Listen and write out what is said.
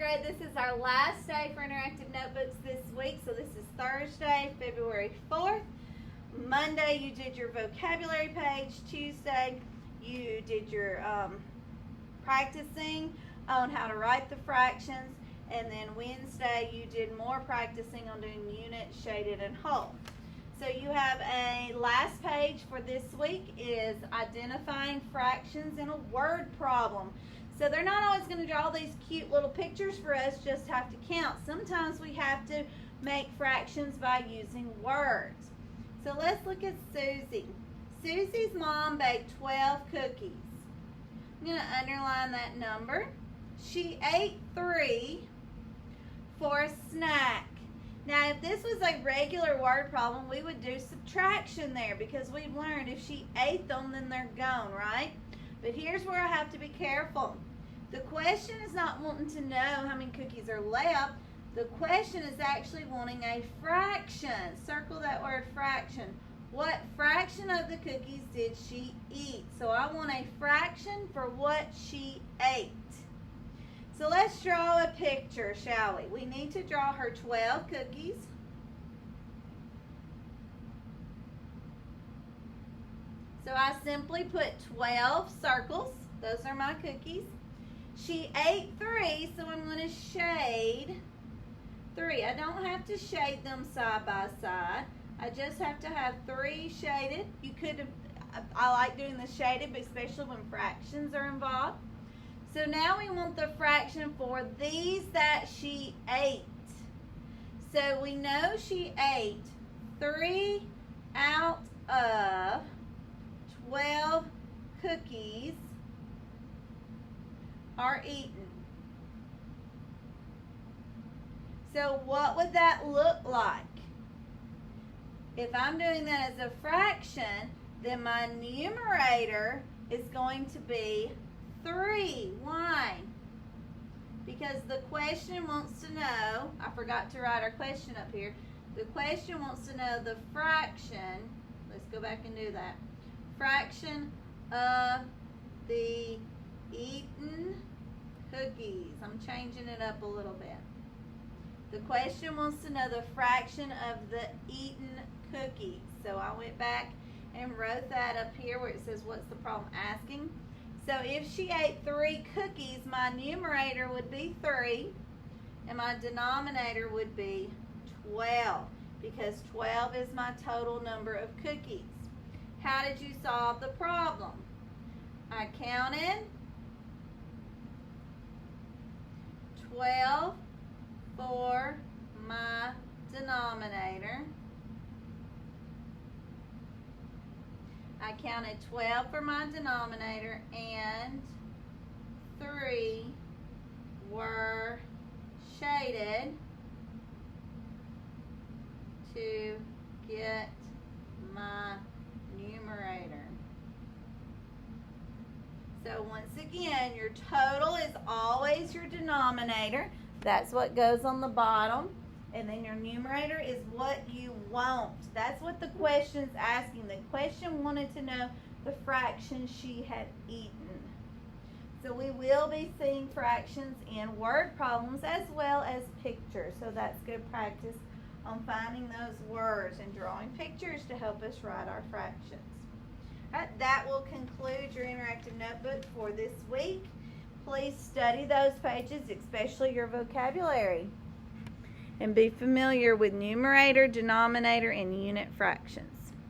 grade. This is our last day for interactive notebooks this week. So this is Thursday, February 4th. Monday, you did your vocabulary page. Tuesday, you did your practicing on how to write the fractions. And then Wednesday, you did more practicing on doing unit, shaded, and whole. So you have a last page for this week is identifying fractions in a word problem. So they're not always going to draw these cute little pictures for us, just have to count. Sometimes we have to make fractions by using words. So let's look at Susie. Susie's mom baked 12 cookies. I'm going to underline that number. She ate 3 for a snack. Now, if this was a regular word problem, we would do subtraction there because we've learned if she ate them, then they're gone, right? But here's where I have to be careful. The question is not wanting to know how many cookies are left. The question is actually wanting a fraction. Circle that word fraction. What fraction of the cookies did she eat? So I want a fraction for what she ate. So let's draw a picture, shall we? We need to draw her 12 cookies. So I simply put 12 circles. Those are my cookies. She ate 3, so I'm going to shade 3. I don't have to shade them side by side. I just have to have 3 shaded. You could, I like doing the shaded, but especially when fractions are involved. So now we want the fraction for these that she ate. So we know she ate 3 out of 12 cookies are eaten. So what would that look like? If I'm doing that as a fraction, then my numerator is going to be 3. Why? Because the question wants to know, I forgot to write our question up here. The question wants to know the fraction, let's go back and do that. Fraction of the eaten cookies. I'm changing it up a little bit. The question wants to know the fraction of the eaten cookies. So I went back and wrote that up here where it says what's the problem asking. So if she ate 3 cookies, my numerator would be 3 and my denominator would be 12 because 12 is my total number of cookies. How did you solve the problem? I counted 12 for my denominator. I counted 12 for my denominator and 3 were shaded to get my numerator. So once again, your total is always your denominator. That's what goes on the bottom. And then your numerator is what you want. That's what the question's asking. The question wanted to know the fraction she had eaten. So we will be seeing fractions in word problems as well as pictures. So that's good practice on finding those words and drawing pictures to help us write our fractions. All right, that will conclude your interactive notebook for this week. Please study those pages, especially your vocabulary. And be familiar with numerator, denominator, and unit fractions.